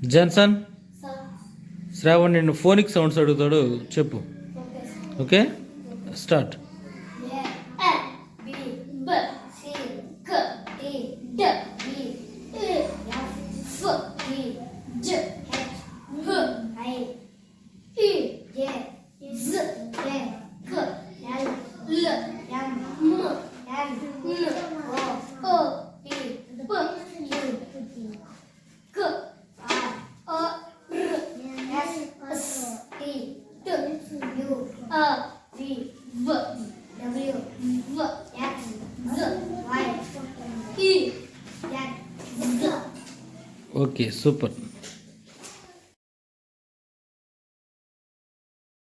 Johnson Shravan నిన్ను phonic sounds అడుగుతాడు, చెప్పు. Okay, start. Okay, super.